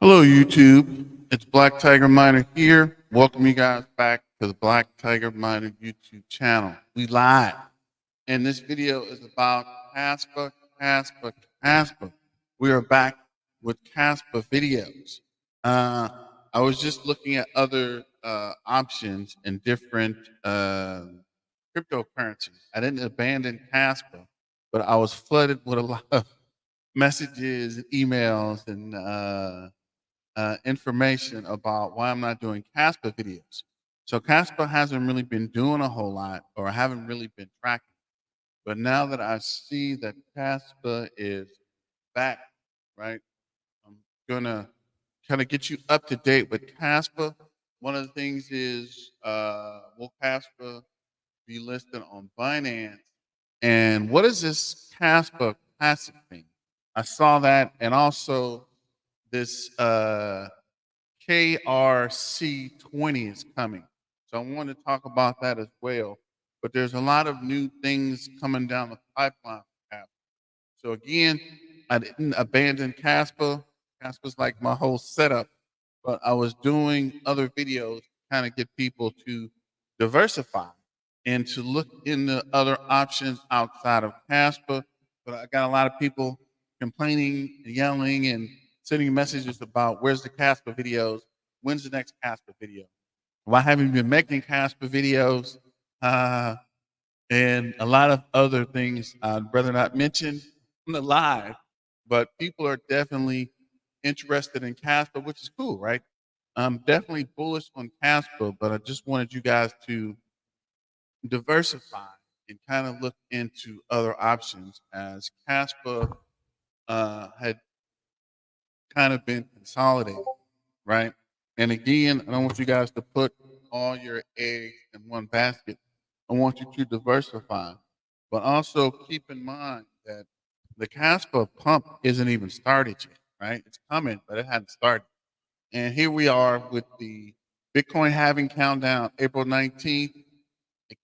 Hello, YouTube. It's Black Tiger Miner here. Welcome you guys back to the Black Tiger Miner YouTube channel. We live, and this video is about Kaspa, Kaspa, Kaspa. We are back with Kaspa videos. I was just looking at other options and different cryptocurrencies. I didn't abandon Kaspa, but I was flooded with a lot of messages and emails and information about why I'm not doing Caspa videos. So Caspa hasn't really been doing a whole lot, or I haven't really been tracking. But now that I see that Caspa is back, right, I'm gonna kind of get you up to date with Caspa. One of the things is, will Caspa be listed on Binance? And what is this Caspa Classic thing? I saw that, and also this KRC20 is coming. So I want to talk about that as well. But there's a lot of new things coming down the pipeline for Caspa. So again, I didn't abandon Caspa. Caspa's like my whole setup, but I was doing other videos to kind of get people to diversify and to look into other options outside of Caspa. But I got a lot of people complaining, yelling, and sending messages about where's the Caspa videos? When's the next Caspa video? Why haven't you been making Caspa videos? Uh, and a lot of other things I'd rather not mention on the live, but people are definitely interested in Caspa, which is cool, right? I'm definitely bullish on Caspa, but I just wanted you guys to diversify and kind of look into other options as Caspa had kind of been consolidated, right? And again, I don't want you guys to put all your eggs in one basket. I want you to diversify, but also keep in mind that the Caspa pump isn't even started yet, right? It's coming, but it hadn't started. And here we are with the Bitcoin halving countdown, April 19th.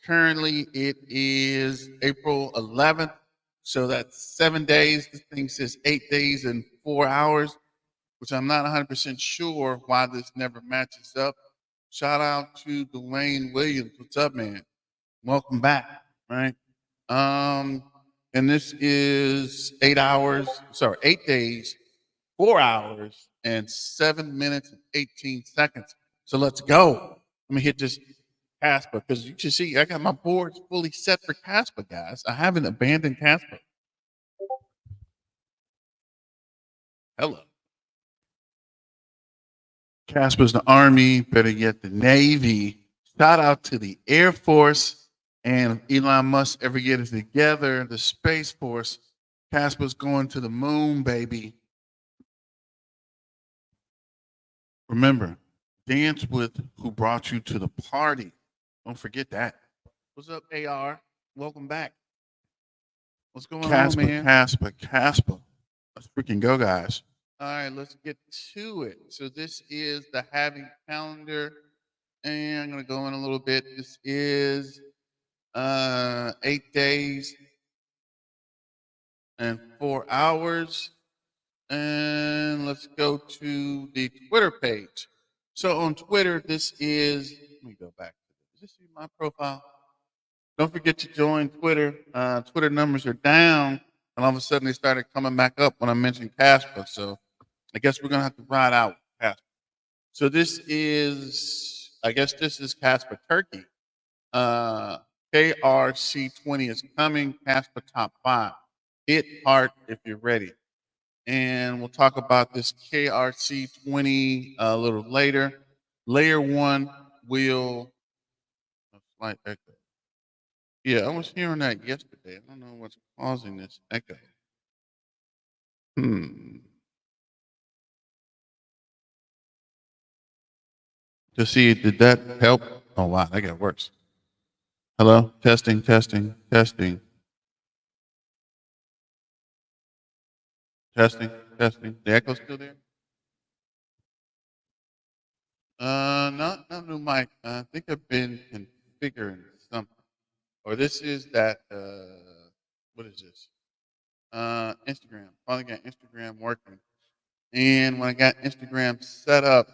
Currently, it is April 11th. So that's 7 days. This thing says 8 days and 4 hours, which I'm not 100% sure why this never matches up. Shout out to Dwayne Williams. What's up, man? Welcome back. Right. Um, and this is 8 hours, sorry, 8 days, 4 hours, and 7 minutes and 18 seconds. So let's go. Let me hit this Caspa because you can see I got my boards fully set for Caspa, guys. I haven't abandoned Caspa. Hello. Caspa's the Army, better yet, the Navy. Shout out to the Air Force and Elon Musk ever get it together, the Space Force. Caspa's going to the moon, baby. Remember, dance with who brought you to the party. Don't forget that. What's up, AR? Welcome back. What's going on, man? Caspa. Let's freaking go, guys. All right, let's get to it. So this is the halving calendar, and I'm gonna go in a little bit. This is 8 days and 4 hours. And let's go to the Twitter page. So on Twitter, this is, let me go back. Is this my profile? Don't forget to join Twitter. Twitter numbers are down, and all of a sudden they started coming back up when I mentioned Caspa. So I guess we're going to have to ride out with Caspa. So this is, I guess this is Caspa Turkey. KRC20 is coming, Caspa Top 5. Hit heart if you're ready. And we'll talk about this KRC20 a little later. Layer 1 will, a slight echo. Yeah, I was hearing that yesterday. I don't know what's causing this echo. To see, did that help? Oh, wow, that got worse. Hello? Testing, testing, testing. Testing, testing. The echo's still there? Not new mic. I think I've been configuring something. Or this is that, what is this? Instagram. Finally got Instagram working. And when I got Instagram set up,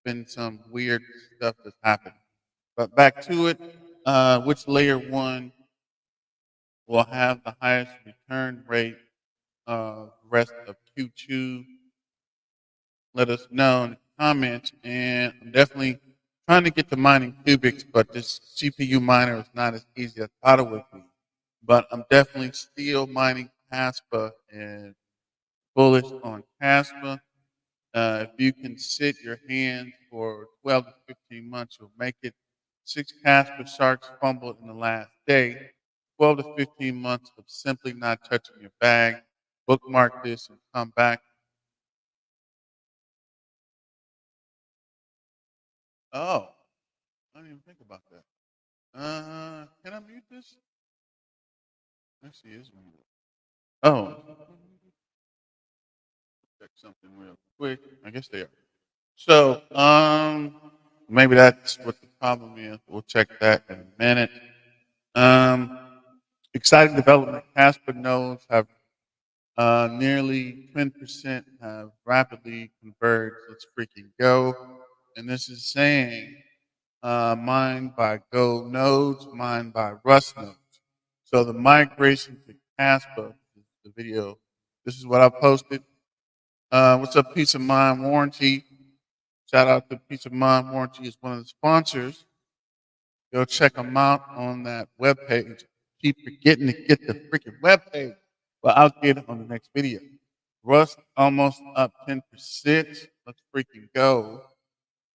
been some weird stuff that's happened. But back to it, which layer one will have the highest return rate the rest of Q2? Let us know in the comments. And I'm definitely trying to get to mining cubics, but this CPU miner is not as easy as I thought it would be. But I'm definitely still mining Caspa and bullish on Caspa. If you can sit your hands for 12 to 15 months, you'll make it. 6 Casper sharks fumbled in the last day. 12 to 15 months of simply not touching your bag. Bookmark this and come back. Oh, I didn't even think about that. Can I mute this? Let's see. It's muted. Oh, check something real quick. I guess they are. So, maybe that's what the problem is. We'll check that in a minute. Um, exciting development. Casper nodes have nearly 10% have rapidly converged. Let's freaking go. And this is saying mined by Go nodes, mined by Rust nodes. So the migration to Caspa is the video. This is what I posted. What's up, Peace of Mind Warranty? Shout out to Peace of Mind Warranty is one of the sponsors. Go check them out on that webpage. Keep forgetting to get the freaking webpage, but I'll get it on the next video. Rust almost up 10%. Let's freaking go.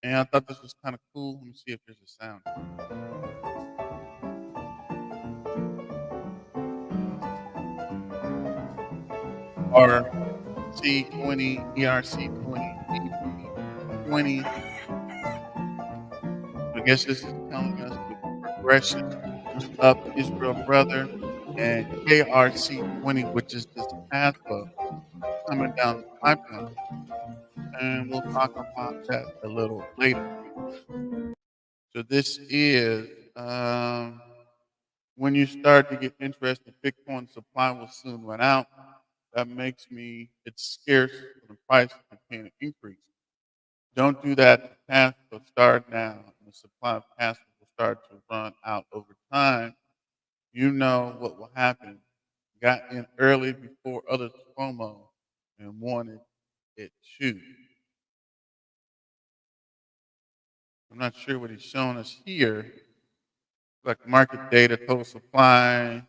And I thought this was kind of cool. Let me see if there's a sound. RC20, ERC20, EP20. I guess this is telling us the progression. What's up, Israel brother? And KRC20, which is this pathway coming down the pipeline. And we'll talk about that a little later. So this is when you start to get interested, Bitcoin supply will soon run out. That makes me it's scarce for the price of can increase. Don't do that. Cash will start now. The supply of cash will start to run out over time. You know what will happen. Got in early before others FOMO and wanted it too. I'm not sure what he's showing us here. Like market data, total supply.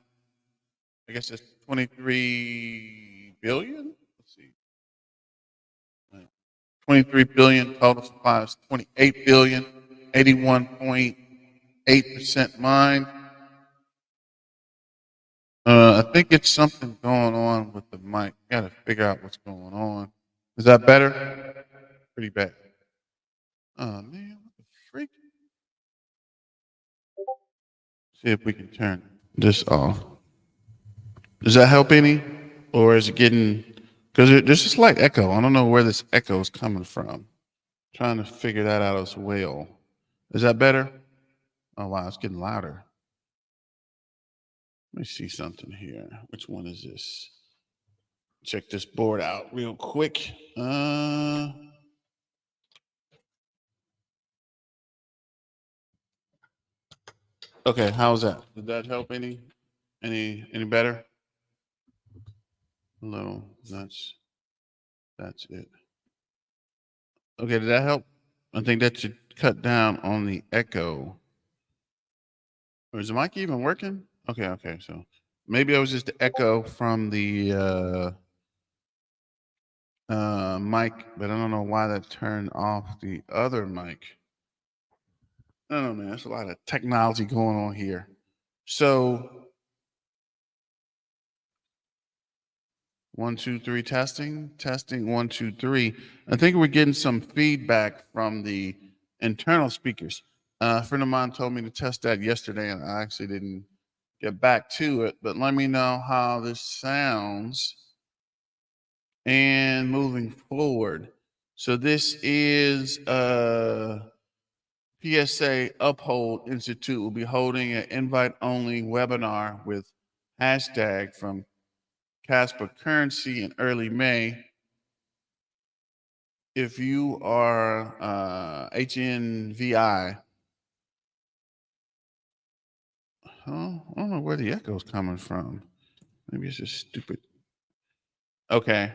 I guess it's 23 billion. Let's see. 23 billion total supply is 28 billion, 81.8% mined. I think it's something going on with the mic. Got to figure out what's going on. Is that better? Pretty bad. Oh man, what the freak? See if we can turn this off. Does that help any, or is it getting? Because there's a slight echo. I don't know where this echo is coming from. Trying to figure that out as well. Is that better? Oh wow, it's getting louder. Let me see something here. Which one is this? Check this board out real quick. Okay, how's that? Did that help any better? No, that's it. Okay, did that help? I think that should cut down on the echo. Or is the mic even working? Okay. So maybe it was just the echo from the mic, but I don't know why that turned off the other mic. I don't know, man. There's a lot of technology going on here. So 1, 2, 3 testing. 1, 2, 3. I think we're getting some feedback from the internal speakers. A friend of mine told me to test that yesterday, and I actually didn't get back to it. But let me know how this sounds. And moving forward. So this is PSA Uphold Institute will be holding an invite-only webinar with hashtag from Kaspa Currency in early May. if you are HNVI, I don't know where the echo's coming from. Maybe it's just stupid. Okay.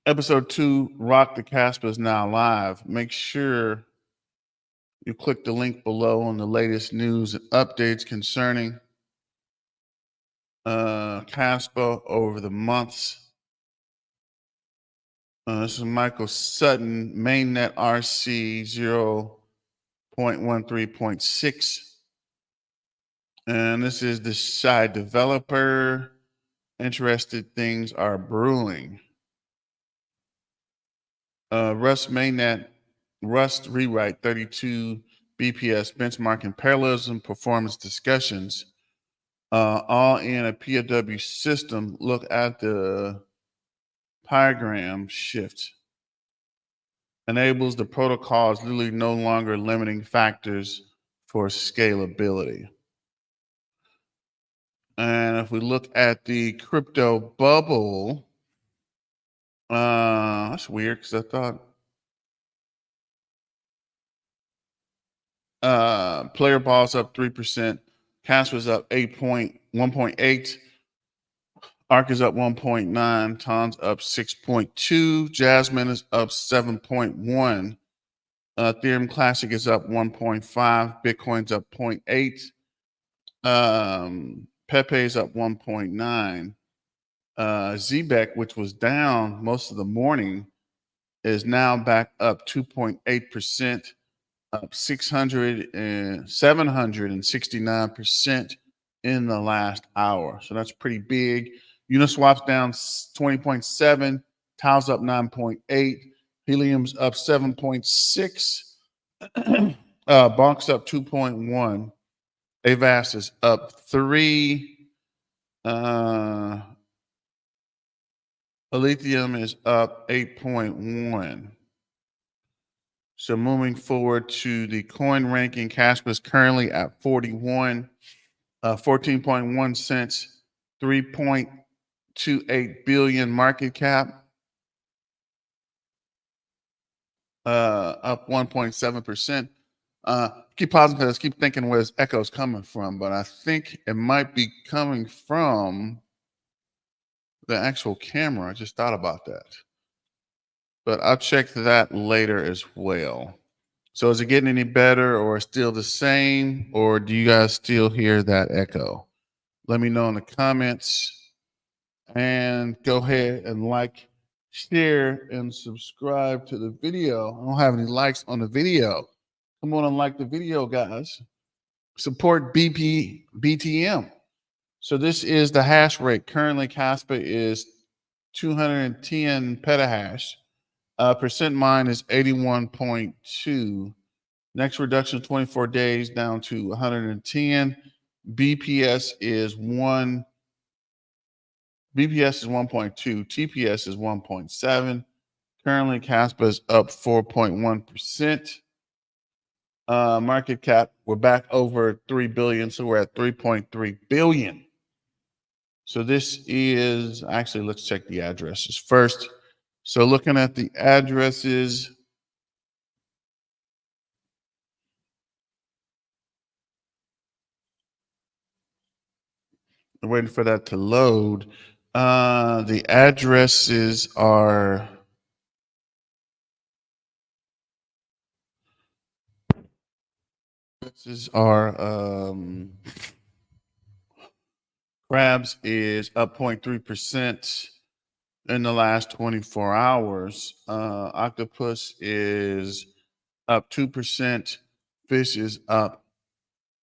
Episode 2, Rock the Caspa, is now live. Make sure you click the link below on the latest news and updates concerning Caspa over the months. This is Michael Sutton, mainnet RC 0.13.6. And this is the side developer. Interested things are brewing. Rust mainnet, Rust rewrite 32 BPS benchmarking parallelism performance discussions, all in a POW system. Look at the pygram shift. Enables the protocol is literally no longer limiting factors for scalability. And if we look at the crypto bubble, that's weird because I thought player ball's up 3%, Caspa's up 1.8, Arc is up 1.9, Ton's up 6.2, Jasmine is up 7.1, Ethereum Classic is up 1.5, Bitcoin's up 0.8, Pepe's up 1.9. ZBEC, which was down most of the morning, is now back up 2.8%, up 769% in the last hour. So that's pretty big. Uniswap's down 20.7, Tao's up 9.8, Helium's up 7.6, Bonk's up 2.1, Avast is up 3, Lithium is up 8.1. So moving forward to the coin ranking, Kaspa is currently at 41, 14.1 cents, 3.28 billion market cap, up 1.7%. Keep pausing because I keep thinking where this echo is coming from, but I think it might be coming from the actual camera. I just thought about that. But I'll check that later as well. So is it getting any better or still the same? Or do you guys still hear that echo? Let me know in the comments. And go ahead and like, share, and subscribe to the video. I don't have any likes on the video. Come on and like the video, guys. Support BTM. So this is the hash rate. Currently, Caspa is 210 petahash. Percent mine is 81.2. Next reduction 24 days down to 110. BPS is 1. BPS is 1.2. TPS is 1.7. Currently, Caspa is up 4.1%. Market cap, we're back over 3 billion, so we're at 3.3 billion. So this is actually, let's check the addresses first. So looking at the addresses, I'm waiting for that to load. The addresses are Crabs is up 0.3% in the last 24 hours. Octopus is up 2%. Fish is up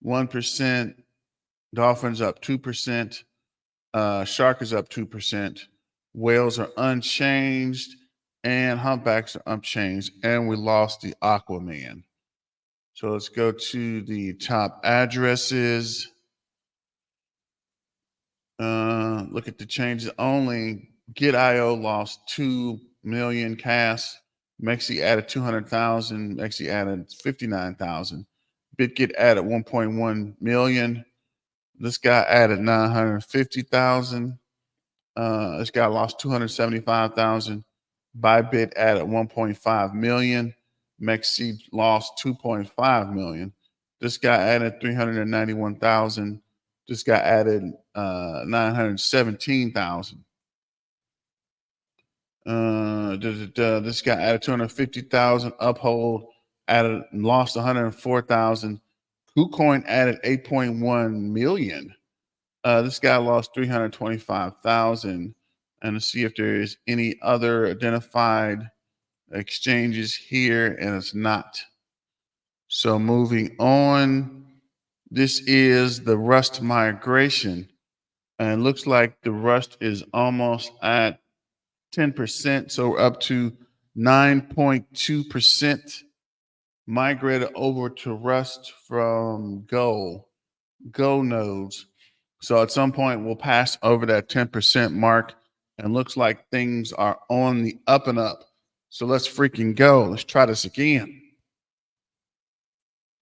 1%. Dolphins up 2%. Shark is up 2%. Whales are unchanged. And humpbacks are unchanged. And we lost the Aquaman. So let's go to the top addresses. Look at the changes only. Get.io lost 2 million CAS. Mexi added 200,000. Mexi added 59,000. BitGet added 1.1 million. This guy added 950,000. This guy lost 275,000. Bybit added 1.5 million. Mexi lost 2.5 million. This guy added 391,000. This guy added 917,000. This guy added 250,000. Uphold added lost 104,000. KuCoin added 8.1 million. This guy lost 325,000. And to see if there is any other identified exchanges here, and it's not. So moving on, this is the Rust migration. And it looks like the Rust is almost at 10%. So we're up to 9.2% migrated over to Rust from Go nodes. So at some point we'll pass over that 10% mark, and looks like things are on the up and up. So let's freaking go. Let's try this again.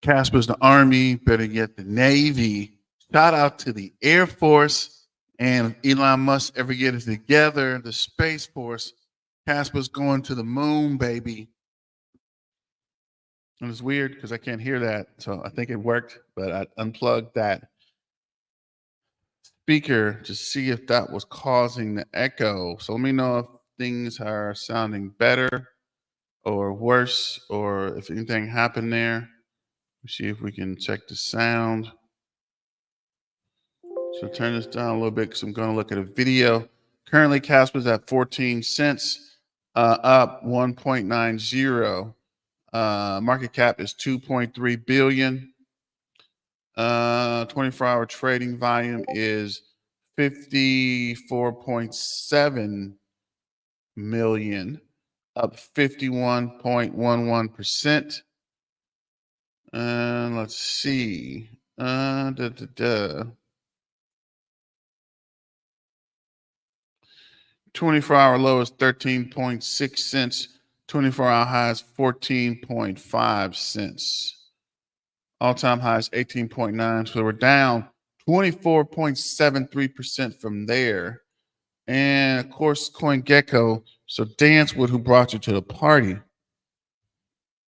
Caspa's the Army, better yet the Navy. Shout out to the Air Force. And if Elon Musk ever get it together, the Space Force, Caspa's going to the moon, baby. And it's weird because I can't hear that. So I think it worked, but I unplugged that speaker to see if that was causing the echo. So let me know if things are sounding better or worse, or if anything happened there. Let's see if we can check the sound. So turn this down a little bit because I'm going to look at a video. Currently, Caspa's at 14 cents, up 1.90. Market cap is 2.3 billion. 24-hour trading volume is 54.7 million, up 51.11%. And let's see. 24-hour low is 13.6 cents. 24-hour high is 14.5 cents. All-time high is 18.9. So we're down 24.73% from there. And of course, CoinGecko. So Dancewood, who brought you to the party.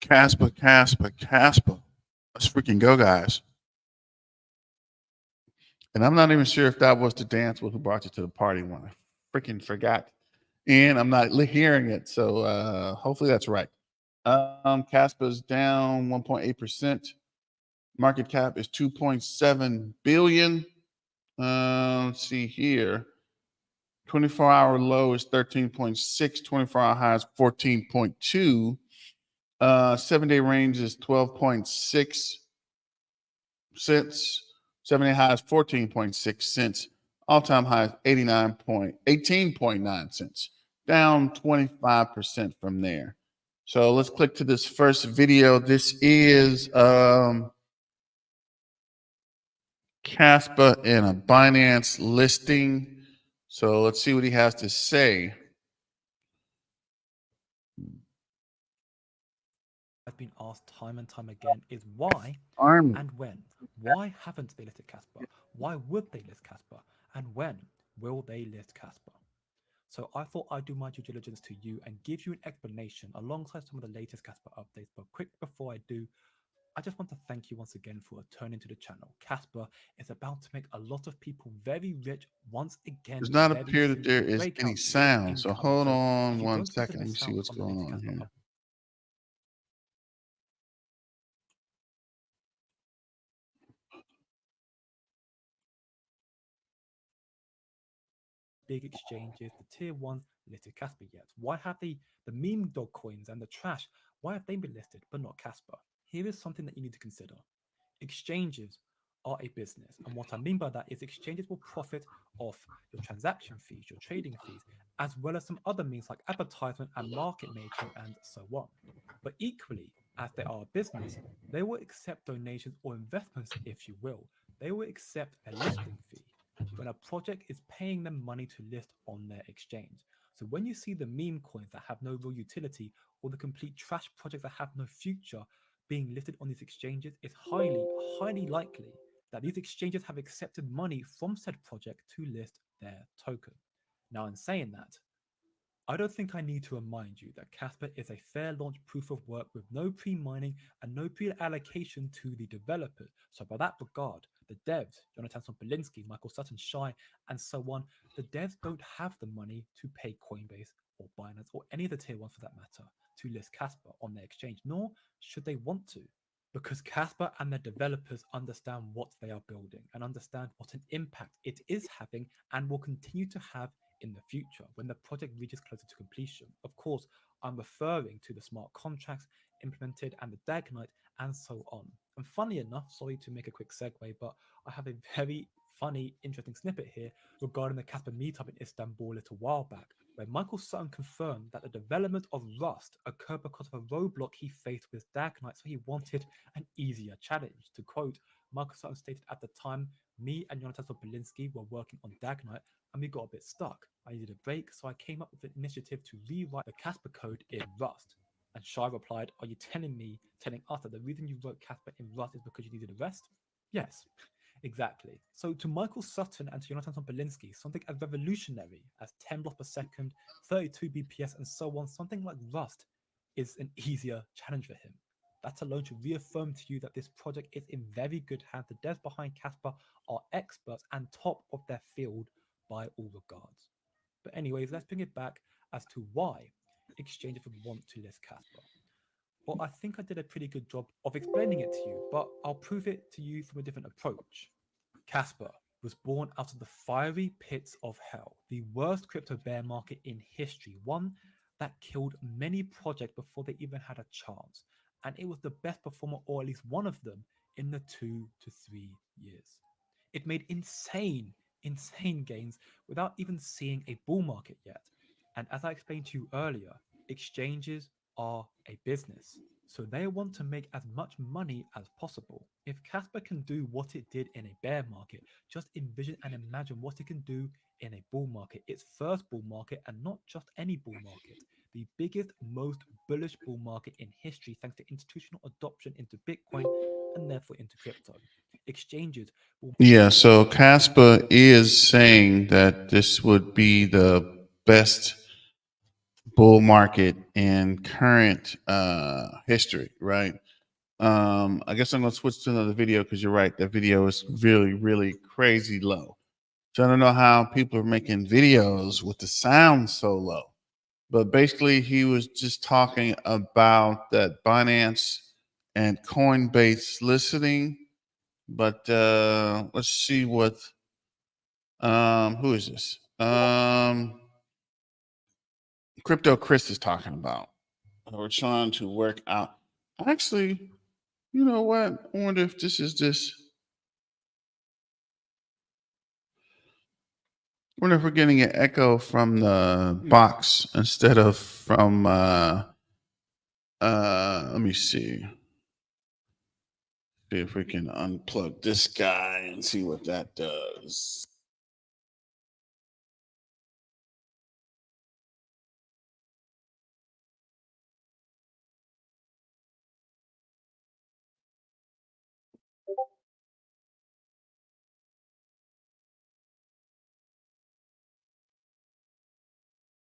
Kaspa. Let's freaking go, guys. And I'm not even sure if that was the Dancewood who brought you to the party one. I freaking forgot. And I'm not hearing it. So hopefully that's right. Caspa's down 1.8%. Market cap is 2.7 billion. Let's see here. 24-hour low is 13.6. 24-hour high is 14.2. 7-day range is 12.6 cents. 7-day high is 14.6 cents. All-time high is 18.9 cents. Down 25% from there. So let's click to this first video. This is Caspa in a Binance listing. So let's see what he has to say. I've been asked time and time again is why Army. and when. Why haven't they listed Caspa? Why would they list Caspa? And when will they list Caspa? So I thought I'd do my due diligence to you and give you an explanation alongside some of the latest Caspa updates. But quick before I do, I just want to thank you once again for returning to the channel. Caspa is about to make a lot of people very rich once again Does not very appear that soon there to is break any out big sound. So income. hold So on if you one don't want to second. Let me miss see out what's on the going latest on Caspa here. updates, big exchanges, the tier ones listed Casper yet? Why have the meme dog coins and the trash? Why have they been listed but not Casper? Here is something that you need to consider. Exchanges are a business, and what I mean by that is exchanges will profit off your transaction fees, your trading fees, as well as some other means like advertisement and market making and so on. But equally, as they are a business, they will accept donations or investments, if you will. They will accept a listing fee when a project is paying them money to list on their exchange. So when you see the meme coins that have no real utility or the complete trash projects that have no future being listed on these exchanges, it's highly likely that these exchanges have accepted money from said project to list their token. Now, in saying that, I don't think I need to remind you that Caspa is a fair launch proof of work with no pre mining and no pre allocation to the developers. So, by that regard, the devs, Jonathan Sompolinsky, Michael Sutton, Shy, and so on, the devs don't have the money to pay Coinbase or Binance or any of the tier ones for that matter to list Caspa on their exchange, nor should they want to. Because Casper and their developers understand what they are building and understand what an impact it is having and will continue to have in the future when the project reaches closer to completion. Of course, I'm referring to the smart contracts implemented and the DAG Knight and so on. And funny enough, sorry to make a quick segue, but I have a very funny, interesting snippet here regarding the Casper meetup in Istanbul a little while back, where Michael Sutton confirmed that the development of Rust occurred because of a roadblock he faced with DAG Knight, so he wanted an easier challenge. To quote, Michael Sutton stated at the time, me and Jonathan Sopolinsky were working on DAG Knight and we got a bit stuck. I needed a break, so I came up with an initiative to rewrite the Casper code in Rust. And Shai replied, are you telling us that the reason you wrote Casper in Rust is because you needed a rest? Yes, exactly. So to Michael Sutton and to Jonathan Tompolinski, something as revolutionary as 10 blocks per second, 32 BPS, and so on, something like Rust is an easier challenge for him. That alone should reaffirm to you that this project is in very good hands. The devs behind Casper are experts and top of their field by all regards. But anyways, let's bring it back as to why exchanges would want to list Casper. Well, I think I did a pretty good job of explaining it to you, but I'll prove it to you from a different approach. Casper was born out of the fiery pits of hell, the worst crypto bear market in history, one that killed many projects before they even had a chance. And it was the best performer, or at least one of them, in the 2 to 3 years. It made insane gains without even seeing a bull market yet. And as I explained to you earlier, exchanges are a business. So they want to make as much money as possible. If Casper can do what it did in a bear market, just envision and imagine what it can do in a bull market, its first bull market, and not just any bull market, the biggest, most bullish bull market in history, thanks to institutional adoption into Bitcoin and therefore into crypto. Exchanges will. Yeah, so Kaspa is saying that this would be the best bull market in current history, right? I guess I'm gonna switch to another video because you're right. That video is really crazy low. So I don't know how people are making videos with the sound so low. But basically, he was just talking about that Binance and Coinbase listening. But let's see what who is this? Crypto Chris is talking about. We're trying to work out. Actually, you know what? I wonder if this is this. I wonder if we're getting an echo from the box instead of from. Let me see. See if we can unplug this guy and see what that does.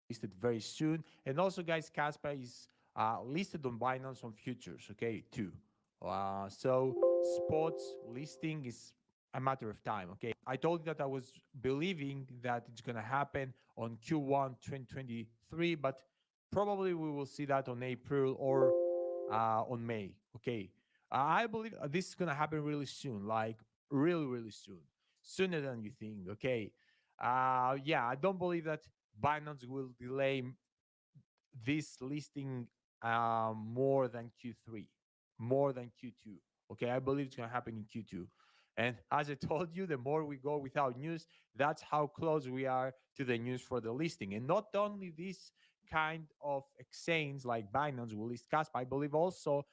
Listed very soon. And also, guys, Caspa is listed on Binance on futures, okay, too. So spots listing is a matter of time, okay? I told you that I was believing that it's going to happen on Q1 2023, but probably we will see that on April or on May, okay? I believe this is going to happen really soon, like really soon, sooner than you think, okay? Yeah, I don't believe that Binance will delay this listing more than Q3, more than Q2. Okay, I believe it's going to happen in Q2. And as I told you, the more we go without news, that's how close we are to the news for the listing. And not only this kind of exchange like Binance will list Caspa, I believe also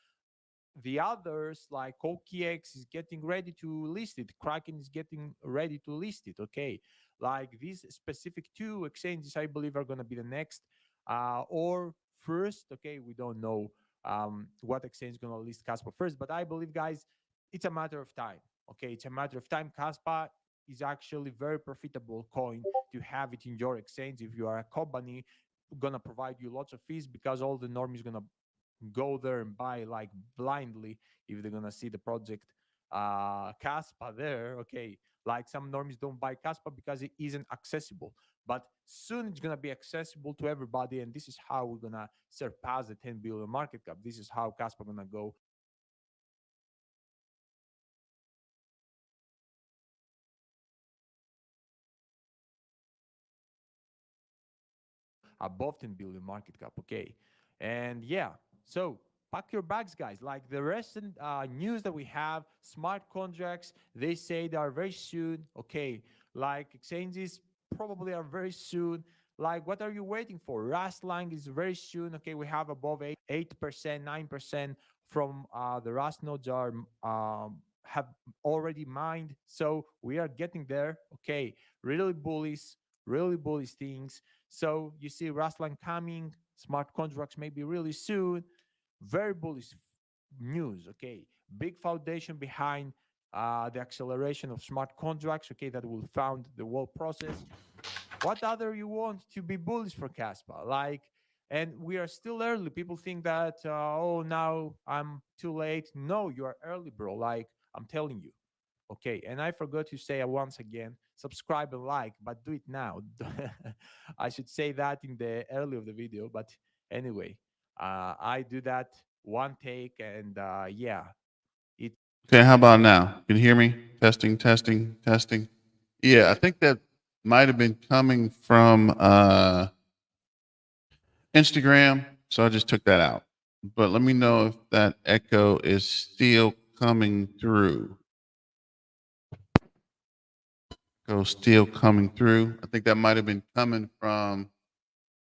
the others like OKX is getting ready to list it. Kraken is getting ready to list it. Okay, like these specific two exchanges, I believe are going to be the next or first. Okay, we don't know what exchange is going to list Caspa first, but I believe, guys, it's a matter of time. Okay, it's a matter of time. Caspa is actually very profitable coin to have it in your exchange. If you are a company gonna provide you lots of fees, because all the normies gonna go there and buy like blindly if they're gonna see the project Kaspa there. Okay, like some normies don't buy Kaspa because it isn't accessible, but soon it's gonna be accessible to everybody, and this is how we're gonna surpass the 10 billion market cap. This is how Kaspa gonna go above 10 billion market cap. Okay, and yeah, so pack your bags, guys. Like the recent news that we have, smart contracts, they say they are very soon. Okay, like exchanges probably are very soon. Like, what are you waiting for? Rustlang is very soon. Okay, we have above 8%, 9% from the Rust nodes are have already mined. So we are getting there. Okay, really bullish things. So you see Rustlang coming, smart contracts maybe really soon. Very bullish news. Okay, big foundation behind the acceleration of smart contracts. Okay, that will found the whole process. What other you want to be bullish for Caspa? Like, and we are still early. People think that oh, now I'm too late. No, you are early, bro. Like, I'm telling you. Okay, and I forgot to say once again, subscribe and like, but do it now. I should say that in the early of the video, but anyway, I do that one take, and yeah, it. Okay, how about now? Can you hear me? Testing, testing, testing. Yeah, I think that might have been coming from Instagram, so I just took that out. But let me know if that echo is still coming through. Echo still coming through. I think that might have been coming from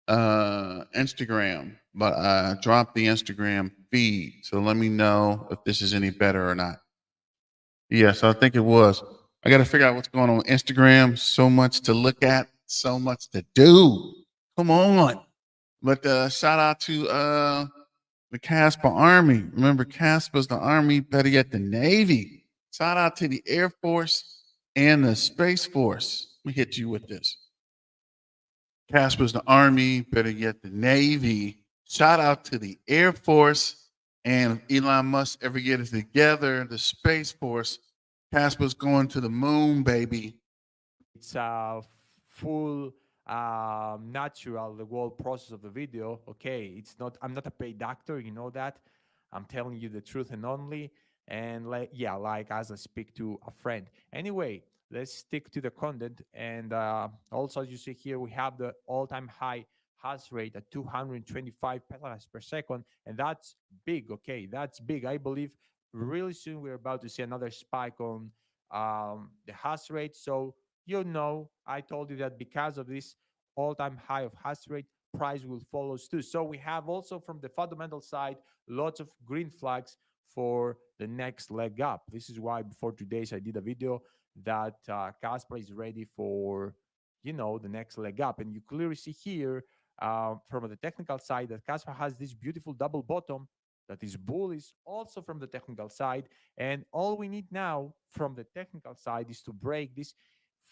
Instagram, but I dropped the Instagram feed. So let me know if this is any better or not. Yes, I think it was. I got to figure out what's going on Instagram. So much to look at, so much to do. Come on. But shout out to the Caspa Army. Remember, Caspa's the Army, better yet, the Navy. Shout out to the Air Force and the Space Force. Let me hit you with this. Caspa's the Army, better yet, the Navy. Shout out to the Air Force. And if Elon Musk ever get it together, the Space Force, Caspa's going to the moon, baby. It's full natural the whole process of the video. Okay, it's not. I'm not a paid actor. You know that. I'm telling you the truth and only. And like yeah, like as I speak to a friend. Anyway, let's stick to the content. And also, as you see here, we have the all-time high hash rate at 225 petabytes per second, and that's big. Okay, that's big. I believe really soon we're about to see another spike on the hash rate. So you know, I told you that because of this all-time high of hash rate, price will follow too. So we have also from the fundamental side, lots of green flags for the next leg up. This is why before today's I did a video that Caspa is ready for, you know, the next leg up. And you clearly see here from the technical side that Caspa has this beautiful double bottom that is bullish also from the technical side. And all we need now from the technical side is to break this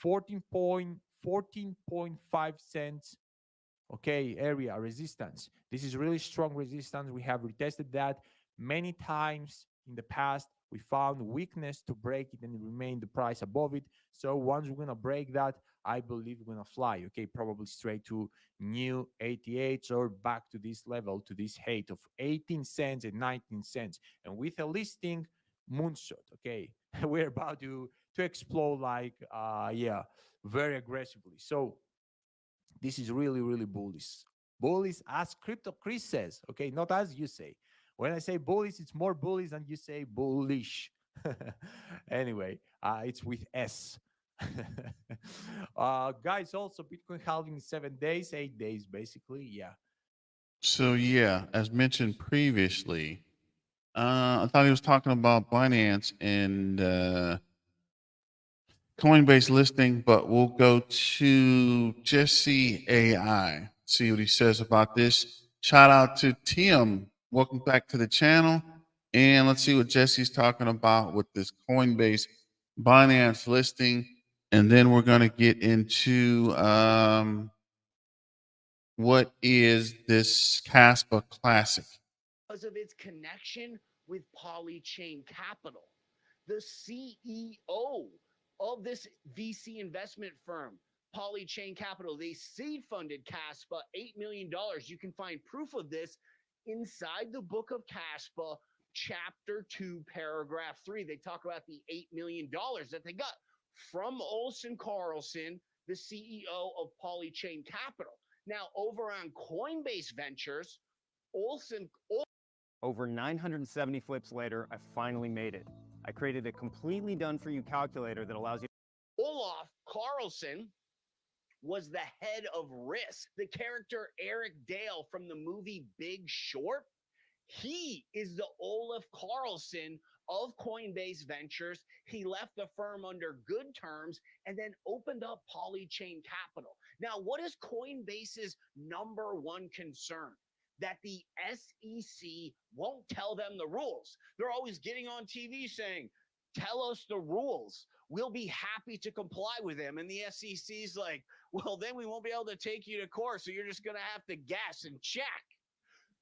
14.5 cents okay area resistance. This is really strong resistance. We have retested that many times in the past. We found weakness to break it and remain the price above it. So once we're gonna break that, I believe we're gonna fly. Okay, probably straight to new 88s or back to this level, to this height of 18 cents and 19 cents, and with a listing moonshot. Okay, we're about to explode like yeah, very aggressively. So this is really bullish. Bullish as Crypto Chris says, okay, not as you say. When I say bullish, it's more bullish than you say bullish. Anyway, it's with S. Guys, also Bitcoin halving 7 days, 8 days, basically. Yeah. So, yeah, as mentioned previously, I thought he was talking about Binance and Coinbase listing, but we'll go to Jesse AI, see what he says about this. Shout out to Tim. Welcome back to the channel. And let's see what Jesse's talking about with this Coinbase Binance listing. And then we're going to get into what is this Kaspa Classic? Because of its connection with Polychain Capital. The CEO of this VC investment firm, Polychain Capital, they seed funded Caspa $8 million. You can find proof of this inside the book of Caspa, chapter 2, paragraph 3. They talk about the $8 million that they got from Olson Carlson, the CEO of Polychain Capital. Now, over on Coinbase Ventures, Over 970 flips later, I finally made it. I created a completely done-for-you calculator that allows you. Olaf Carlson was the head of risk. The character Eric Dale from the movie Big Short, he is the Olaf Carlson of Coinbase Ventures. He left the firm under good terms and then opened up Polychain Capital. Now, what is Coinbase's number one concern? That the SEC won't tell them the rules. They're always getting on TV saying, tell us the rules. We'll be happy to comply with them. And the SEC's like, well, then we won't be able to take you to court. So you're just going to have to guess and check.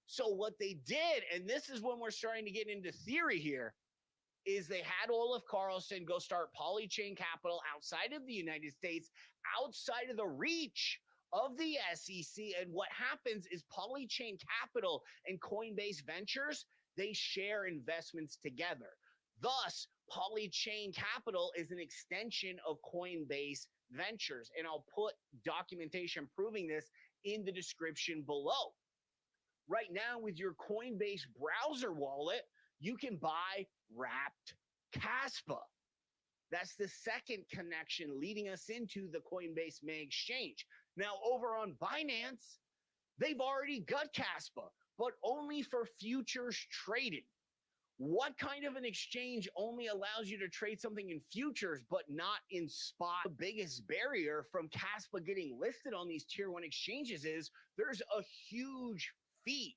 So what they did, and this is when we're starting to get into theory here, is they had Olaf Carlson go start Polychain Capital outside of the United States, outside of the reach of the SEC. And what happens is Polychain Capital and Coinbase Ventures, they share investments together. Thus, Polychain Capital is an extension of Coinbase Ventures. And I'll put documentation proving this in the description below. Right now, with your Coinbase browser wallet, you can buy wrapped Caspa. That's the second connection leading us into the Coinbase main exchange. Now, over on Binance, they've already got Caspa, but only for futures trading. What kind of an exchange only allows you to trade something in futures, but not in spot? The biggest barrier from Caspa getting listed on these tier 1 exchanges is there's a huge fee.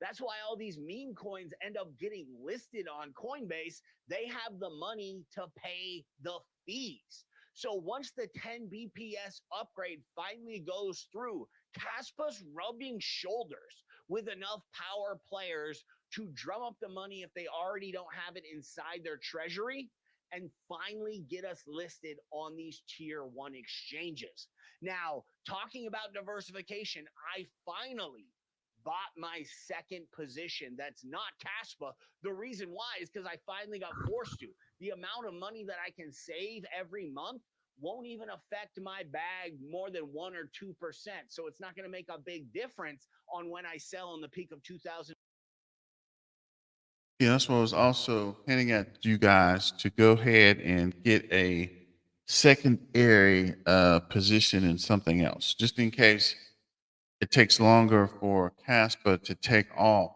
That's why all these meme coins end up getting listed on Coinbase. They have the money to pay the fees. So once the 10 BPS upgrade finally goes through, Caspa's rubbing shoulders with enough power players to drum up the money if they already don't have it inside their treasury and finally get us listed on these tier 1 exchanges. Now, talking about diversification, I finally bought my second position that's not Caspa. The reason why is because I finally got forced to. The amount of money that I can save every month won't even affect my bag more than 1 or 2%. So it's not going to make a big difference on when I sell in the peak of 2000. Yeah, that's what I was also hinting at you guys to go ahead and get a secondary position in something else, just in case it takes longer for Caspa to take off,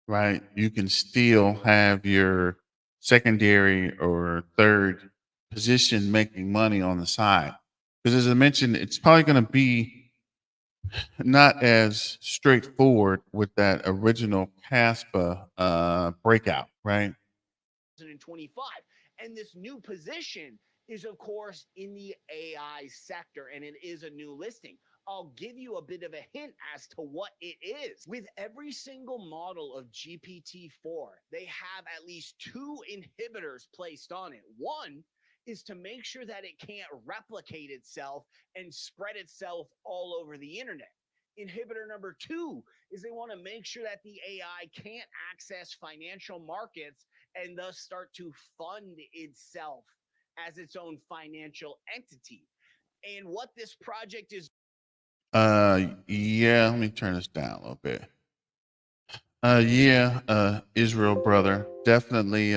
right? You can still have your secondary or third position making money on the side. Because as I mentioned, it's probably going to be not as straightforward with that original Caspa breakout, right? 2025. And this new position is, of course, in the AI sector, and it is a new listing. I'll give you a bit of a hint as to what it is. With every single model of GPT-4, they have at least 2 inhibitors placed on it. One is to make sure that it can't replicate itself and spread itself all over the internet. Inhibitor number 2 is they want to make sure that the AI can't access financial markets and thus start to fund itself as its own financial entity. And what this project is. Yeah, let me turn this down a little bit. Israel brother, definitely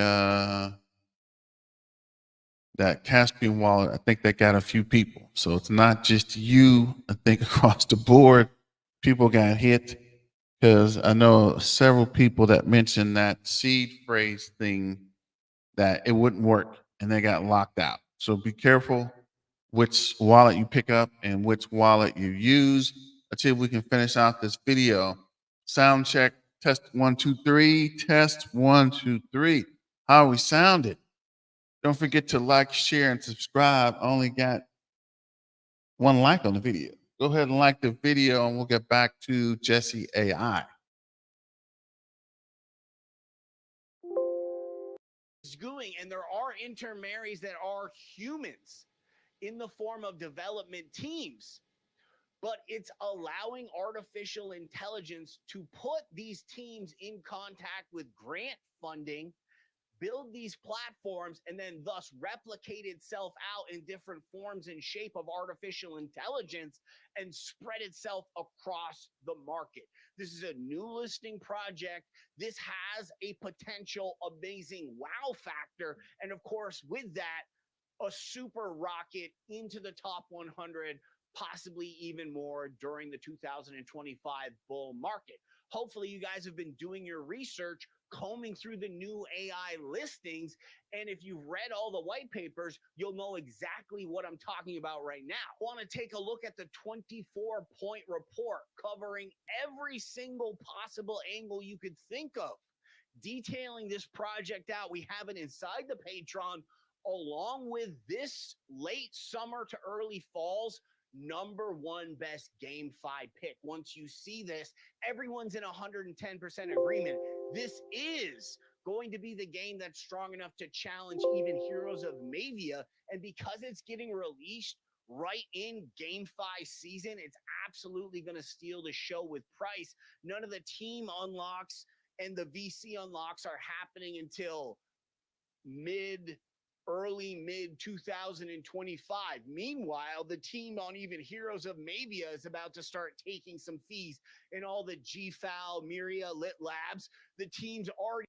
that Caspian wallet, I think that got a few people. So it's not just you. I think across the board, people got hit because I know several people that mentioned that seed phrase thing that it wouldn't work and they got locked out. So be careful which wallet you pick up and which wallet you use. Let's see if we can finish out this video. Sound check, test 1, 2, 3, test 1, 2, 3. How are we sounded? Don't forget to like, share, and subscribe. I only got one like on the video. Go ahead and like the video, and we'll get back to Jesse AI. Doing, and there are intermediaries that are humans in the form of development teams, but it's allowing artificial intelligence to put these teams in contact with grant funding, build these platforms, and then thus replicate itself out in different forms and shape of artificial intelligence and spread itself across the market. This is a new listing project. This has a potential amazing wow factor. And of course, with that, a super rocket into the top 100, possibly even more during the 2025 bull market. Hopefully, you guys have been doing your research, combing through the new AI listings. And if you've read all the white papers, you'll know exactly what I'm talking about right now. Want to take a look at the 24-point report covering every single possible angle you could think of, detailing this project out. We have it inside the Patreon, along with this late summer to early falls #1 best GameFi pick. Once you see this, everyone's in 110% agreement. This is going to be the game that's strong enough to challenge even Heroes of Mavia. And because it's getting released right in GameFi season, it's absolutely going to steal the show with price. None of the team unlocks and the VC unlocks are happening until early mid 2025. Meanwhile, the team on even Heroes of Mavia is about to start taking some fees in all the GFAL, Miria, Lit Labs. The team's already.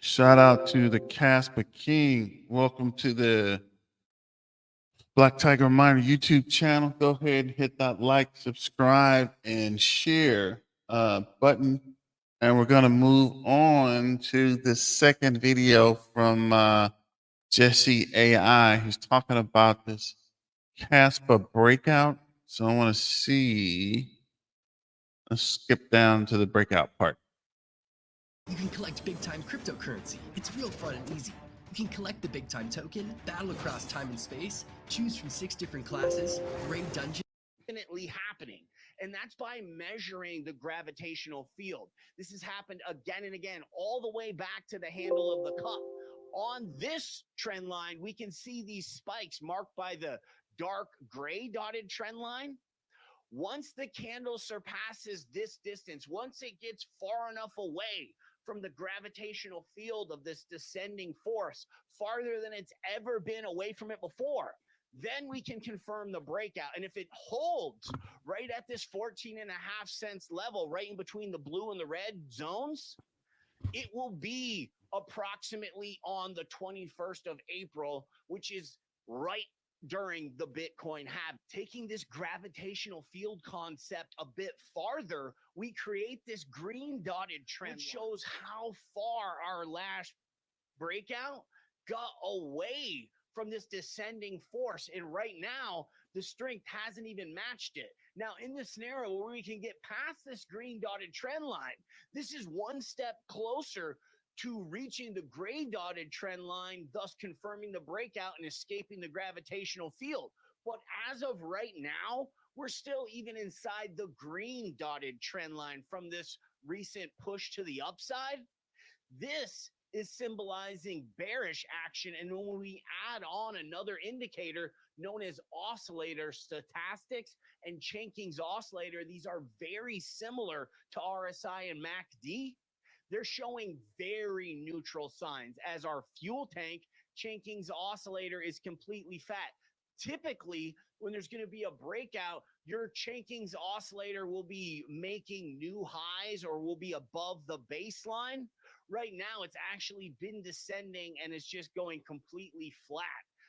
Shout out to the Kaspa King. Welcome to the Black Tiger Miner YouTube channel. Go ahead and hit that like, subscribe, and share button. And we're going to move on to the second video from Jesse AI, who's talking about this Caspa breakout. So I want to see. Let's skip down to the breakout part. You can collect big-time cryptocurrency. It's real fun and easy. You can collect the big-time token, battle across time and space, choose from 6 different classes, raid dungeons. Definitely happening, and that's by measuring the gravitational field. This has happened again and again, all the way back to the handle of the cup. On this trend line, we can see these spikes marked by the dark gray dotted trend line. Once the candle surpasses this distance, once it gets far enough away from the gravitational field of this descending force, farther than it's ever been away from it before, then we can confirm the breakout. And if it holds right at this 14.5 cents level, right in between the blue and the red zones, it will be approximately on the 21st of April, which is right during the Bitcoin halve. Taking this gravitational field concept a bit farther, we create this green dotted trend, which shows how far our last breakout got away from this descending force. And right now, the strength hasn't even matched it. Now, in this scenario where we can get past this green dotted trend line, this is one step closer to reaching the gray dotted trend line, thus confirming the breakout and escaping the gravitational field. But as of right now, we're still even inside the green dotted trend line from this recent push to the upside. This is symbolizing bearish action. And when we add on another indicator known as oscillator stochastics and Chenking's oscillator, these are very similar to RSI and MACD. They're showing very neutral signs, as our fuel tank, Chenking's oscillator, is completely fat. Typically, when there's going to be a breakout, your Chenking's oscillator will be making new highs or will be above the baseline. Right now, it's actually been descending and it's just going completely flat.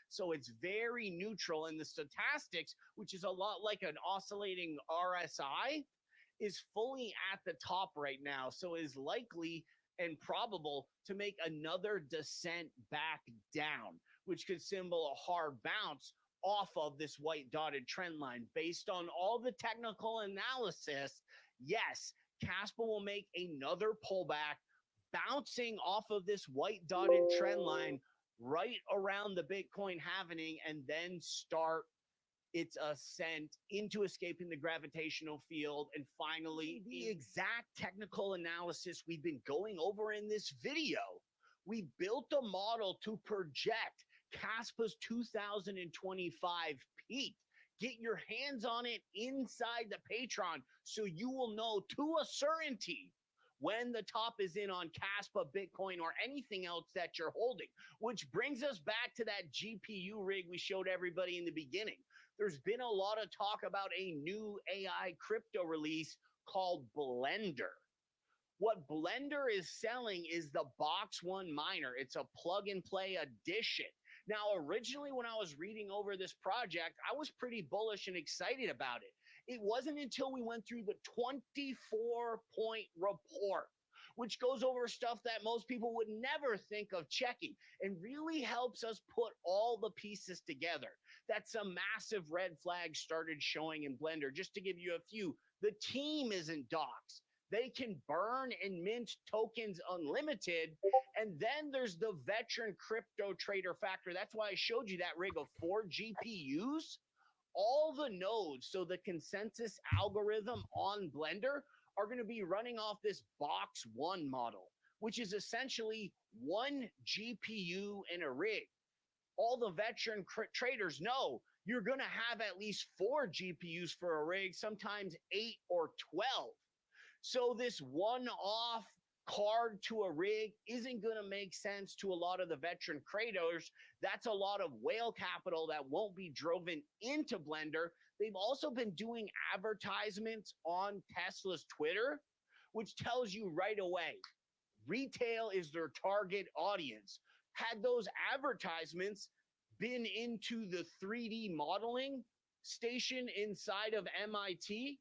So it's very neutral. And the stochastics, which is a lot like an oscillating RSI, is fully at the top right now. So is likely and probable to make another descent back down, which could symbol a hard bounce off of this white dotted trend line. Based on all the technical analysis, yes, Caspa will make another pullback bouncing off of this white dotted trend line right around the Bitcoin halving and then start its ascent into escaping the gravitational field. And finally, the exact technical analysis we've been going over in this video. We built a model to project Kaspa's 2025 peak. Get your hands on it inside the Patreon so you will know to a certainty when the top is in on Kaspa, Bitcoin, or anything else that you're holding. Which brings us back to that GPU rig we showed everybody in the beginning. There's been a lot of talk about a new AI crypto release called Blender. What Blender is selling is the Box One miner. It's a plug and play addition. Now, originally, when I was reading over this project, I was pretty bullish and excited about it. It wasn't until we went through the 24-point report, which goes over stuff that most people would never think of checking and really helps us put all the pieces together, that some massive red flags started showing in Blender. Just to give you a few, the team isn't doxxed. They can burn and mint tokens unlimited. And then there's the veteran crypto trader factor. That's why I showed you that rig of 4 GPUs. All the nodes, so the consensus algorithm on Blender, are going to be running off this Box One model, which is essentially 1 GPU in a rig. All the veteran traders know you're going to have at least 4 GPUs for a rig, sometimes 8 or 12. So this one-off card to a rig isn't going to make sense to a lot of the veteran traders. That's a lot of whale capital that won't be driven into Blender. They've also been doing advertisements on Tesla's Twitter, which tells you right away, retail is their target audience. Had those advertisements been into the 3D modeling station inside of MIT,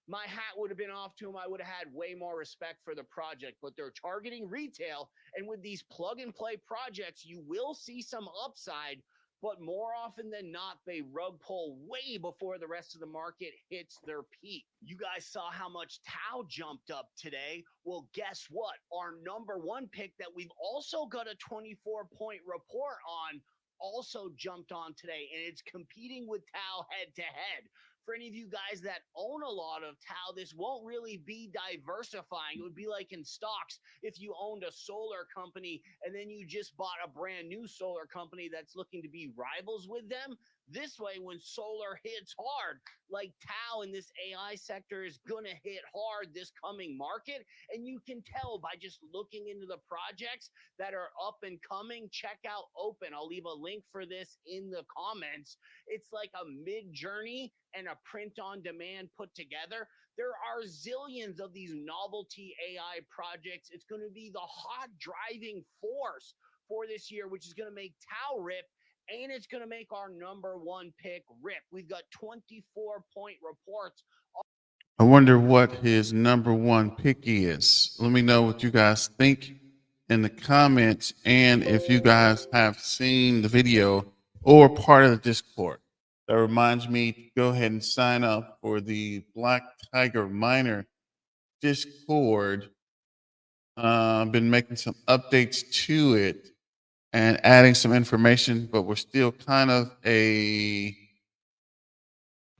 my hat would have been off to them. I would have had way more respect for the project, but they're targeting retail. And with these plug and play projects, you will see some upside, but more often than not, they rug pull way before the rest of the market hits their peak. You guys saw how much Tau jumped up today. Well, guess what? Our number one pick that we've also got a 24-point report on also jumped on today, and it's competing with Tau head to head. For any of you guys that own a lot of Tau, this won't really be diversifying. It would be like in stocks if you owned a solar company and then you just bought a brand new solar company that's looking to be rivals with them. This way, when solar hits hard, like Tau in this AI sector is going to hit hard this coming market. And you can tell by just looking into the projects that are up and coming. Check out Open. I'll leave a link for this in the comments. It's like a mid-journey and a print on demand put together. There are zillions of these novelty AI projects. It's going to be the hot driving force for this year, which is going to make Tau rip, and it's going to make our number one pick rip. We've got 24-point reports. I wonder what his number one pick is. Let me know what you guys think in the comments, and if you guys have seen the video or part of the Discord. That reminds me to go ahead and sign up for the Black Tiger Miner Discord. I've been making some updates to it and adding some information, but we're still kind of a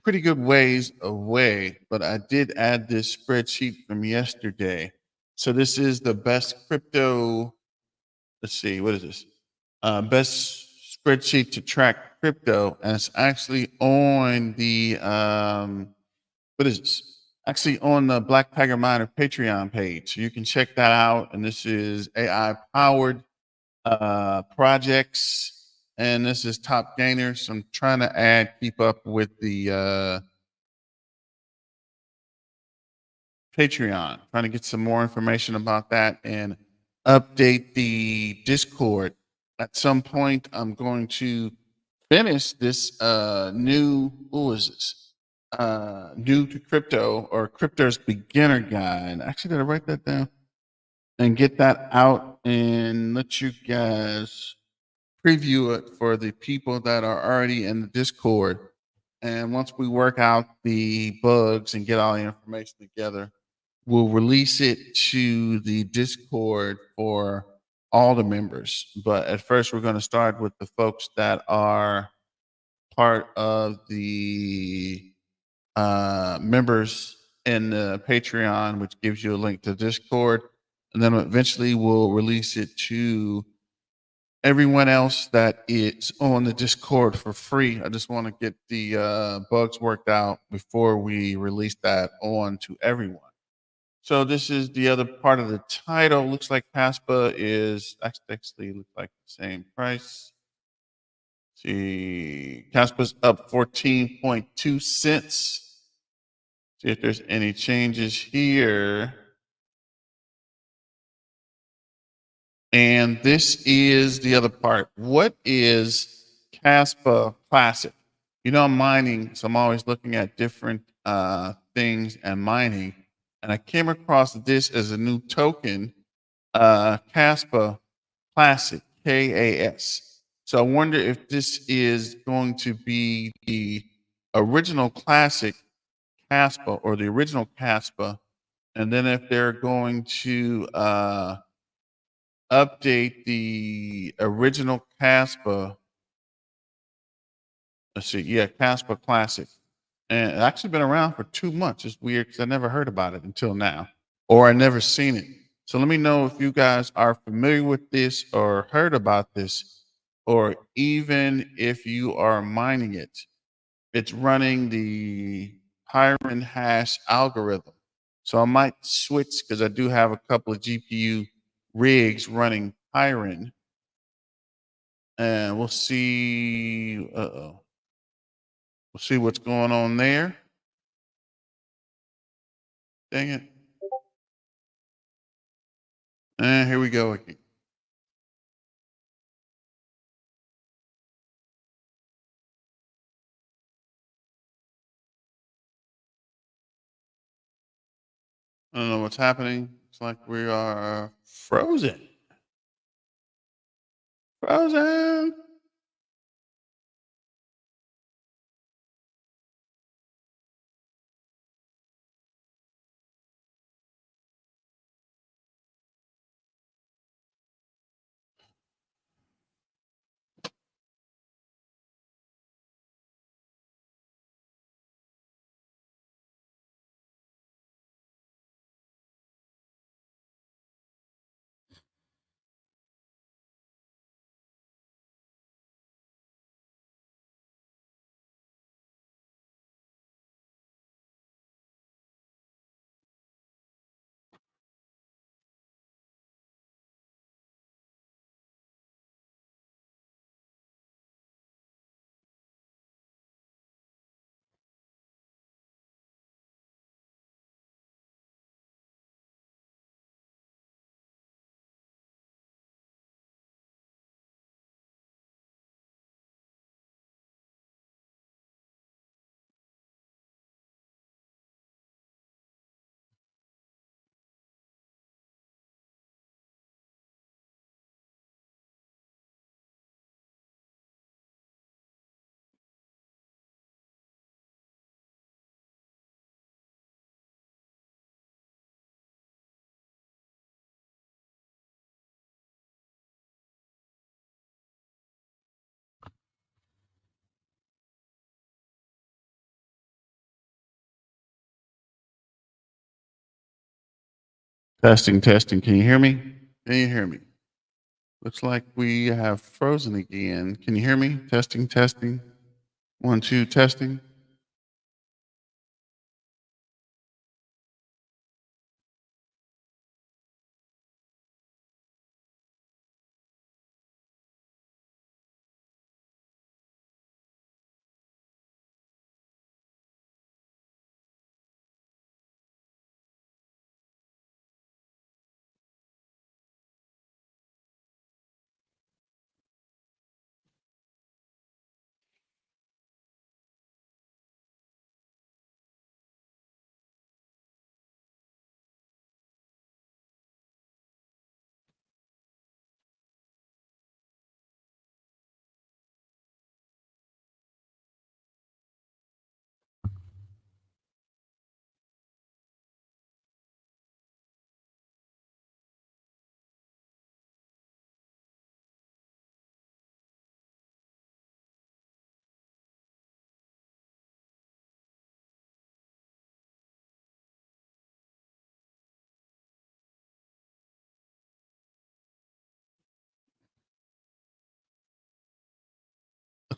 pretty good ways away. But I did add this spreadsheet from yesterday. So this is the best crypto. Let's see, what is this? Best spreadsheet to track crypto, and it's actually on the what is this? Actually on the Black Tiger Miner Patreon page. So you can check that out. And this is AI powered projects, and this is top gainers. I'm trying to keep up with the Patreon, trying to get some more information about that and update the Discord. At some point, I'm going to finish this new, what was this? New to crypto, or crypto's beginner guide. Actually, did I write that down? And get that out and let you guys preview it for the people that are already in the Discord. And once we work out the bugs and get all the information together, we'll release it to the Discord for all the members. But at first, we're going to start with the folks that are part of the members in the Patreon, which gives you a link to Discord. And then eventually we'll release it to everyone else that is on the Discord for free. I just want to get the bugs worked out before we release that on to everyone. So this is the other part of the title. Looks like Caspa is actually looks like the same price. See, Caspa's up 14.2 cents. See if there's any changes here. And this is the other part. What is Kaspa Classic? You know, I'm mining, so I'm always looking at different things and mining. And I came across this as a new token, Kaspa Classic, KAS. So I wonder if this is going to be the original Classic Kaspa or the original Kaspa, and then if they're going to update the original Caspa. Let's see, yeah, Caspa Classic. And it's actually been around for 2 months. It's weird because I never heard about it until now, or I never seen it. So let me know if you guys are familiar with this or heard about this, or even if you are mining it. It's running the Pyron hash algorithm. So I might switch because I do have a couple of GPU rigs running Pyron, and we'll see. We'll see what's going on there. Dang it! And here we go again. I don't know what's happening. It's like we are frozen. Frozen. Testing, testing. Can you hear me? Can you hear me? Looks like we have frozen again. Can you hear me? Testing, testing. 1, 2, testing.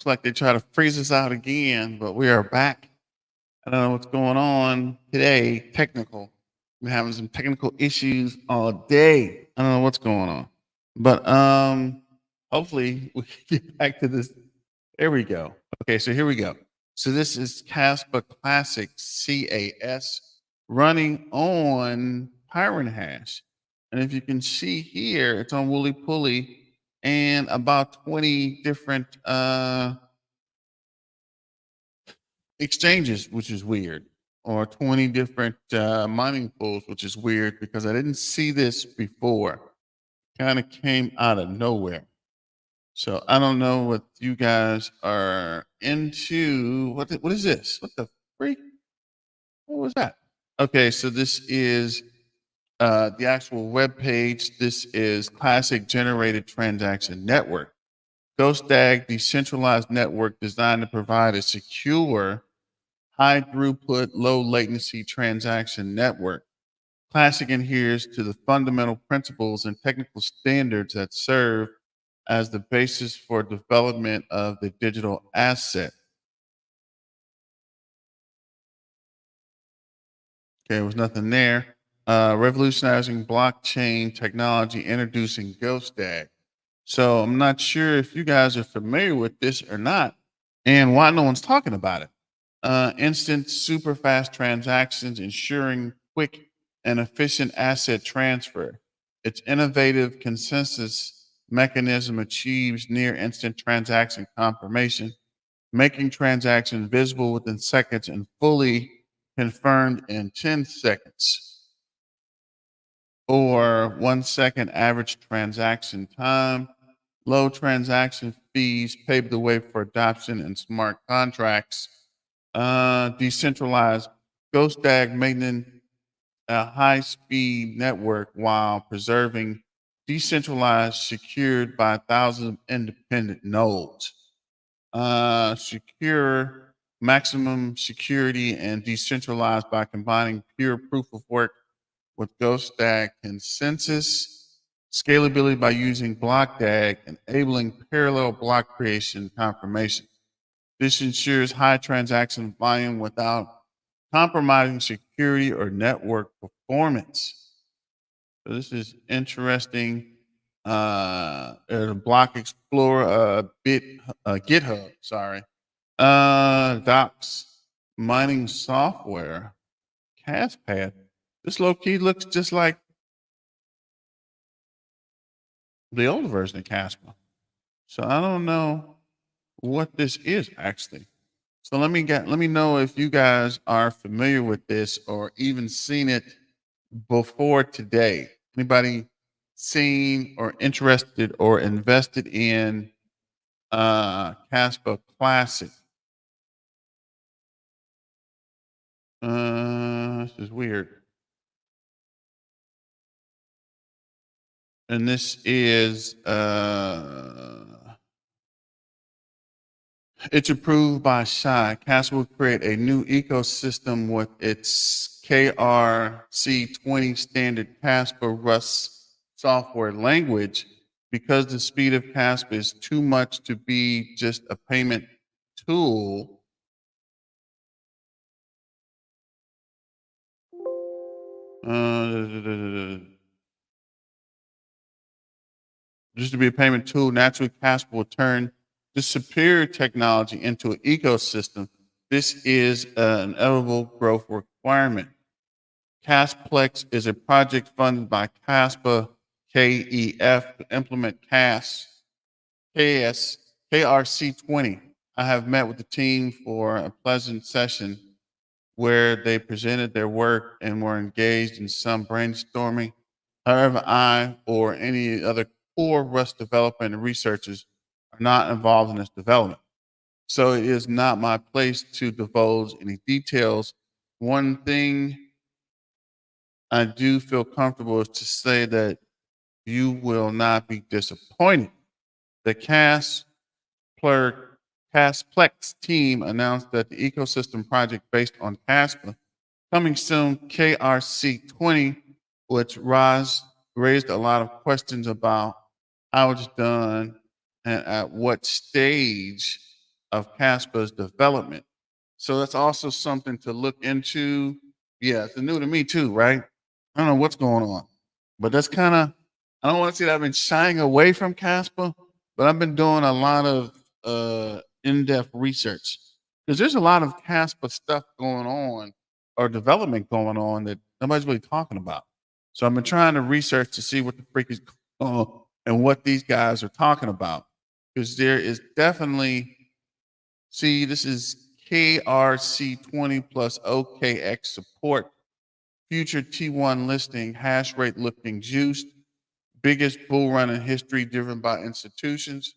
Looks like they try to freeze us out again, but we are back. I don't know what's going on today. Technical. We're having some technical issues all day. I don't know what's going on. But hopefully we can get back to this. There we go. Okay, so here we go. So this is Kaspa Classic CAS running on Pyron Hash. And if you can see here, it's on Wooly Pulley and about 20 different exchanges, which is weird, or 20 different mining pools, which is weird because I didn't see this before. Kind of came out of nowhere. So I don't know what you guys are into. What is this? What the freak? What was that? Okay, so this is the actual web page. This is Classic Generated Transaction Network. GhostDAG decentralized network designed to provide a secure, high throughput, low latency transaction network. Classic adheres to the fundamental principles and technical standards that serve as the basis for development of the digital asset. Okay, there was nothing there. Revolutionizing blockchain technology, introducing GhostDAG. So I'm not sure if you guys are familiar with this or not, and why no one's talking about it. Instant, super fast transactions, ensuring quick and efficient asset transfer. Its innovative consensus mechanism achieves near instant transaction confirmation, making transactions visible within seconds and fully confirmed in 10 seconds, or 1 second average transaction time. Low transaction fees paved the way for adoption in smart contracts. Decentralized GhostDAG maintaining a high-speed network while preserving decentralized, secured by thousands of independent nodes. Secure, maximum security, and decentralized by combining pure proof of work with GhostDAG consensus. Scalability by using BlockDAG, enabling parallel block creation confirmation. This ensures high transaction volume without compromising security or network performance. So this is interesting. Block Explorer, GitHub, sorry. Docs, mining software, CastPad. This low key looks just like the old version of Caspa. So I don't know what this is actually. So let me know if you guys are familiar with this or even seen it before today. Anybody seen or interested or invested in Kaspa Classic? This is weird. And this is it's approved by Shy. Caspa will create a new ecosystem with its KRC20 standard Caspa Rust software language. Because the speed of Caspa is too much to be just a payment tool. Just to be a payment tool, naturally Caspa will turn this superior technology into an ecosystem. This is an inevitable growth requirement. Casplex is a project funded by Kaspa KEF to implement KRC20. I have met with the team for a pleasant session where they presented their work and were engaged in some brainstorming. However, I or any other core Rust development and researchers are not involved in this development. So it is not my place to divulge any details. One thing I do feel comfortable is to say that you will not be disappointed. The Casplex team announced that the ecosystem project based on Caspa coming soon, KRC20, which raised a lot of questions about how it's done and at what stage of Caspa's development. So that's also something to look into. Yeah, it's new to me too, right? I don't know what's going on, but that's kind of, I don't want to say that I've been shying away from Caspa, but I've been doing a lot of in-depth research because there's a lot of Caspa stuff going on or development going on that nobody's really talking about. So I've been trying to research to see what the freak is going on and what these guys are talking about because there is definitely, see, this is KRC20 plus OKX support, future T1 listing, hash rate looking juiced, biggest bull run in history driven by institutions.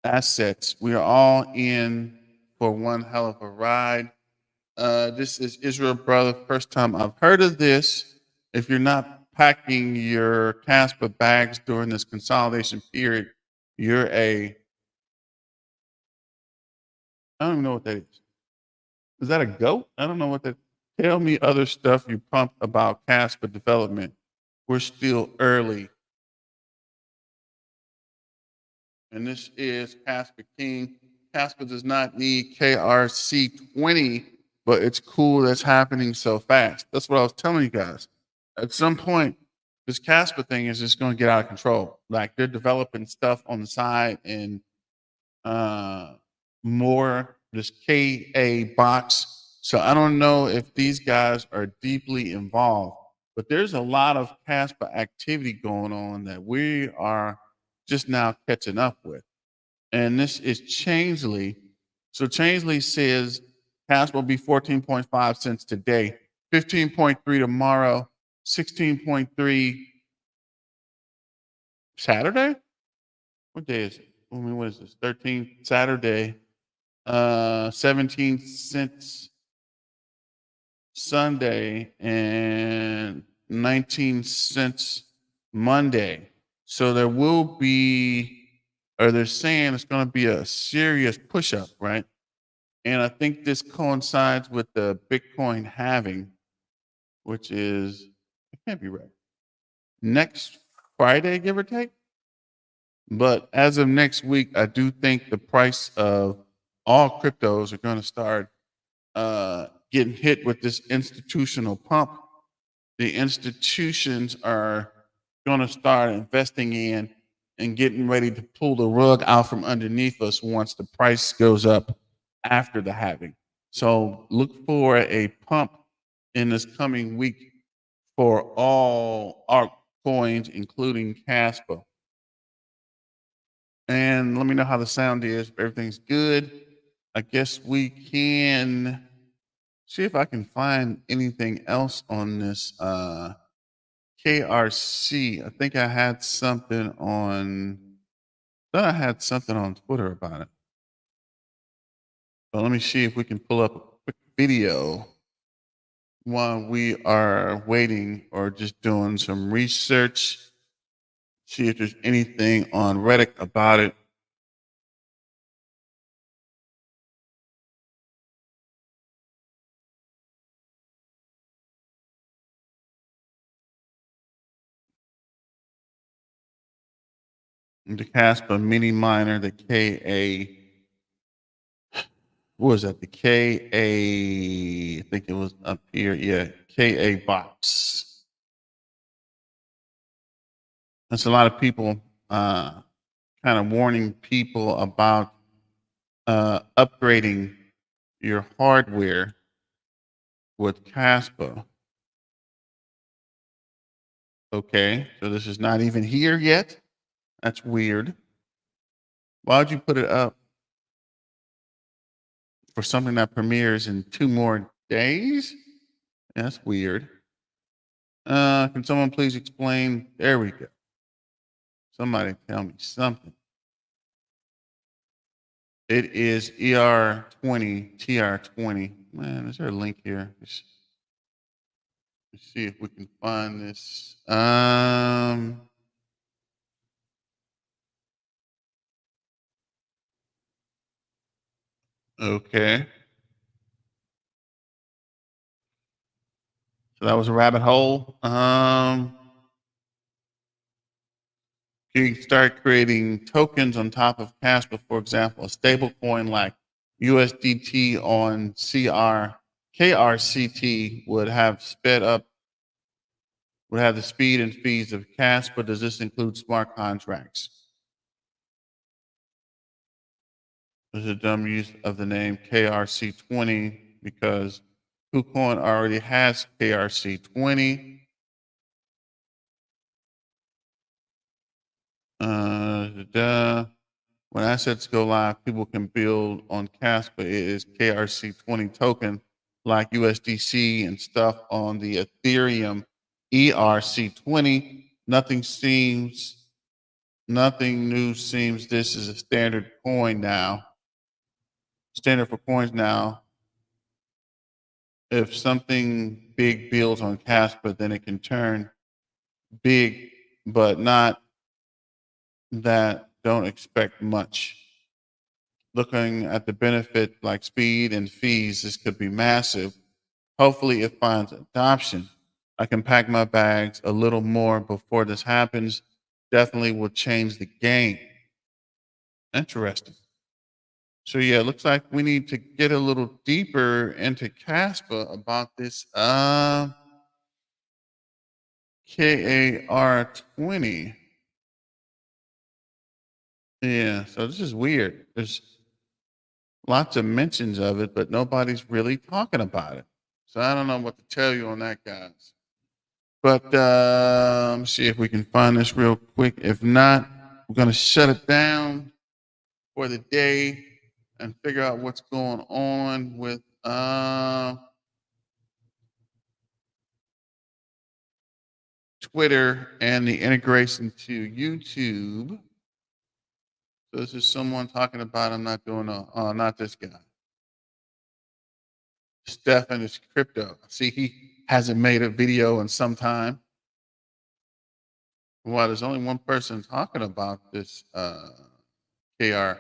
Assets, we are all in for one hell of a ride. This is Israel Brother. First time I've heard of this. If you're not packing your Caspa bags during this consolidation period, you're a, I don't even know what that is. Is that a goat? I don't know what that. Tell me other stuff you pumped about Caspa development. We're still early. And this is Caspa King. Caspa does not need KRC20, but it's cool that's happening so fast. That's what I was telling you guys. At some point, this Caspa thing is just going to get out of control. Like they're developing stuff on the side and uh, more this KA box. So I don't know if these guys are deeply involved, but there's a lot of Caspa activity going on that we are just now catching up with. And this is Changeley. So Changeley says Caspa will be 14.5 cents today, 15.3 tomorrow, 16.3 Saturday. What day is it? I mean, what is this? 13th Saturday. 17 cents Sunday and 19 cents Monday. So there will be, or they're saying it's going to be a serious push up, right? And I think this coincides with the Bitcoin halving, which is, it can't be right, next Friday, give or take. But as of next week, I do think the price of all cryptos are going to start getting hit with this institutional pump. The institutions are going to start investing in and getting ready to pull the rug out from underneath us once the price goes up after the halving. So look for a pump in this coming week for all altcoins, including Caspa. And let me know how the sound is. If everything's good, I guess we can see if I can find anything else on this KRC. I think I had something on, thought I had something on Twitter about it. But let me see if we can pull up a quick video while we are waiting or just doing some research. See if there's anything on Reddit about it. The Kaspa mini miner, the KA, what was that? The KA, I think it was up here. Yeah, KA box. That's a lot of people kind of warning people about upgrading your hardware with Caspa. Okay, so this is not even here yet. That's weird. Why'd you put it up for something that premieres in 2 more days? That's weird. Can someone please explain? There we go. Somebody tell me something. It is ER20, TR20. Man, is there a link here? Let's see if we can find this. Okay. So that was a rabbit hole. You can start creating tokens on top of Caspa. For example, a stable coin like USDT on KRCT would have the speed and fees of Caspa. Does this include smart contracts? There's a dumb use of the name KRC20 because KuCoin already has KRC20. When assets go live, people can build on Caspa. It is KRC20 token like USDC and stuff on the Ethereum ERC20. Nothing new seems this is a standard coin now. Standard for coins now. If something big builds on Caspa, then it can turn big, but not that. Don't expect much. Looking at the benefit like speed and fees, this could be massive. Hopefully, it finds adoption. I can pack my bags a little more before this happens. Definitely will change the game. Interesting. So yeah, it looks like we need to get a little deeper into Caspa about this KAR20. Yeah, so this is weird. There's lots of mentions of it, but nobody's really talking about it. So I don't know what to tell you on that, guys. But see if we can find this real quick. If not, we're gonna shut it down for the day and figure out what's going on with Twitter and the integration to YouTube. So this is someone talking about I'm not doing not this guy. Stefan is crypto. See, he hasn't made a video in some time. Well, there's only one person talking about this KR.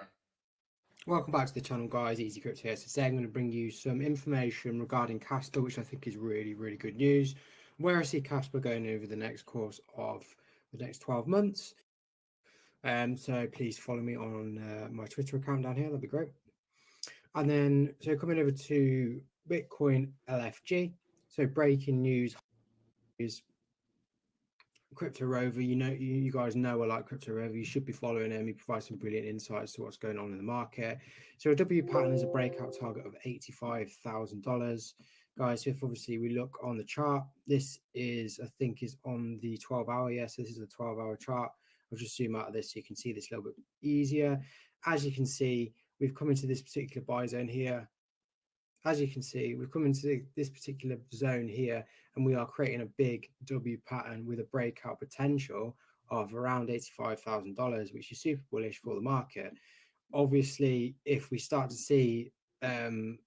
Welcome back to the channel, guys. Easy Crypto here. So today I'm going to bring you some information regarding Caspa, which I think is really, really good news. Where I see Caspa going over the next course of the next 12 months. So please follow me on my Twitter account down here. That'd be great. And then, so coming over to Bitcoin LFG. So breaking news is Crypto Rover. You guys know I like Crypto Rover. You should be following him. He provides some brilliant insights to what's going on in the market. So a W pattern is a breakout target of $85,000. Guys, if obviously we look on the chart, this is, I think, is on the 12-hour. Yes, this is a 12-hour chart. I'll just zoom out of this so you can see this a little bit easier. As you can see, we've come into this particular buy zone here. As you can see, we've come into this particular zone here, and we are creating a big W pattern with a breakout potential of around $85,000, which is super bullish for the market. Obviously, if we start to see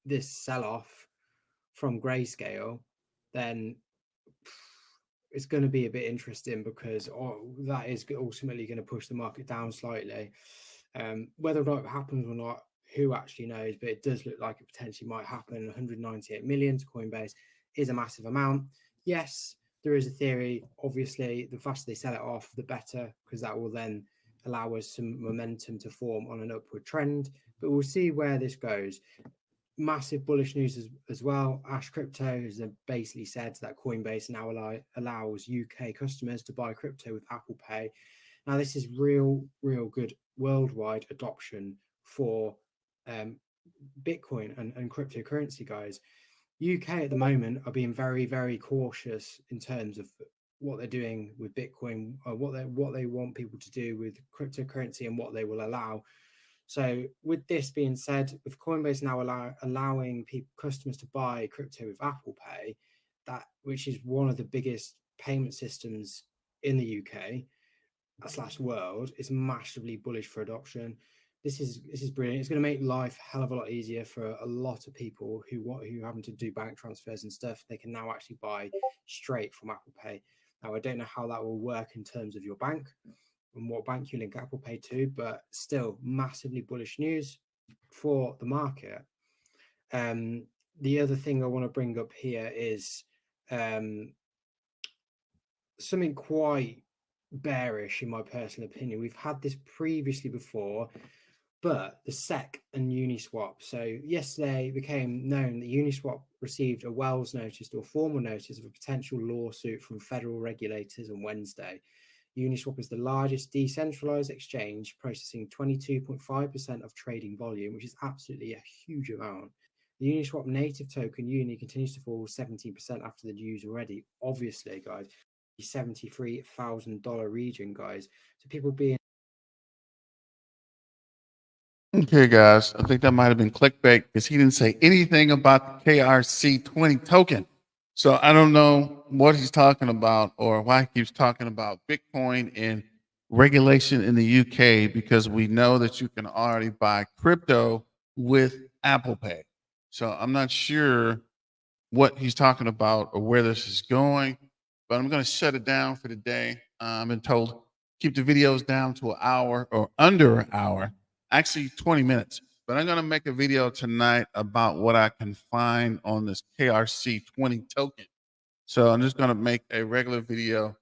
this sell-off from Grayscale, then it's going to be a bit interesting because that is ultimately going to push the market down slightly. Whether or not it happens or not, who actually knows, but it does look like it potentially might happen. 198 million to Coinbase is a massive amount. Yes, there is a theory. Obviously, the faster they sell it off, the better, because that will then allow us some momentum to form on an upward trend. But we'll see where this goes. Massive bullish news as well. Ash Crypto has basically said that Coinbase now allows UK customers to buy crypto with Apple Pay. Now, this is real good worldwide adoption for Bitcoin and cryptocurrency, guys. UK at the moment are being very cautious in terms of what they're doing with Bitcoin, or what they want people to do with cryptocurrency and what they will allow. So with this being said, with Coinbase now allowing customers to buy crypto with Apple Pay, which is one of the biggest payment systems in the UK / world, is massively bullish for adoption. This is brilliant. It's going to make life a hell of a lot easier for a lot of people who having to do bank transfers and stuff. They can now actually buy straight from Apple Pay. Now, I don't know how that will work in terms of your bank and what bank you link Apple Pay to, but still massively bullish news for the market. The other thing I want to bring up here is something quite bearish, in my personal opinion. We've had this previously before, but the SEC and Uniswap. So yesterday it became known that Uniswap received a Wells notice or formal notice of a potential lawsuit from federal regulators on Wednesday. Uniswap is the largest decentralized exchange, processing 22.5% of trading volume, which is absolutely a huge amount. The Uniswap native token Uni continues to fall 17% after the news already. Obviously, guys, the $73,000 region, guys. So people being Okay, guys, I think that might have been clickbait because he didn't say anything about the KRC20 token. So I don't know what he's talking about or why he keeps talking about Bitcoin and regulation in the UK, because we know that you can already buy crypto with Apple Pay. So I'm not sure what he's talking about or where this is going, but I'm going to shut it down for the day. I've been told keep the videos down to an hour or under an hour, actually 20 minutes. But I'm going to make a video tonight about what I can find on this KRC20 token. So I'm just going to make a regular video,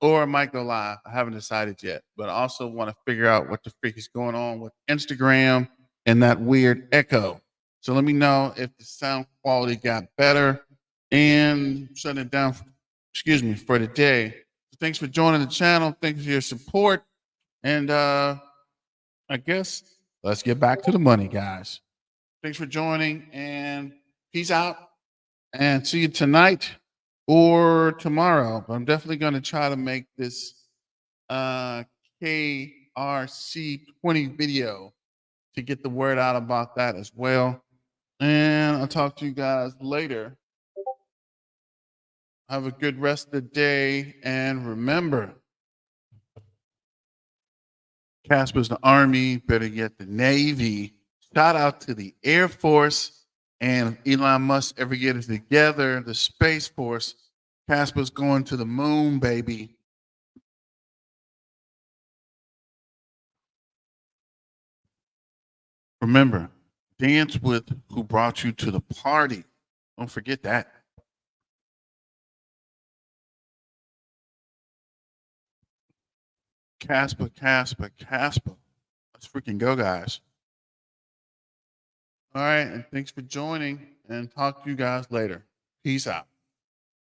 or I might go live. I haven't decided yet, but I also want to figure out what the freak is going on with Instagram and that weird echo. So let me know if the sound quality got better, and shut it down, for the day. So thanks for joining the channel. Thanks for your support. And I guess let's get back to the money, guys. Thanks for joining, and peace out, and see you tonight or tomorrow. But I'm definitely going to try to make this KRC20 video to get the word out about that as well. And I'll talk to you guys later. Have a good rest of the day. And remember, Caspa's the Army, better yet the Navy. Shout out to the Air Force. And if Elon Musk ever get it together, the Space Force, Caspa's going to the moon, baby. Remember, dance with who brought you to the party. Don't forget that. Kaspa, Kaspa, Kaspa. Let's freaking go, guys. All right, and thanks for joining, and talk to you guys later. Peace out.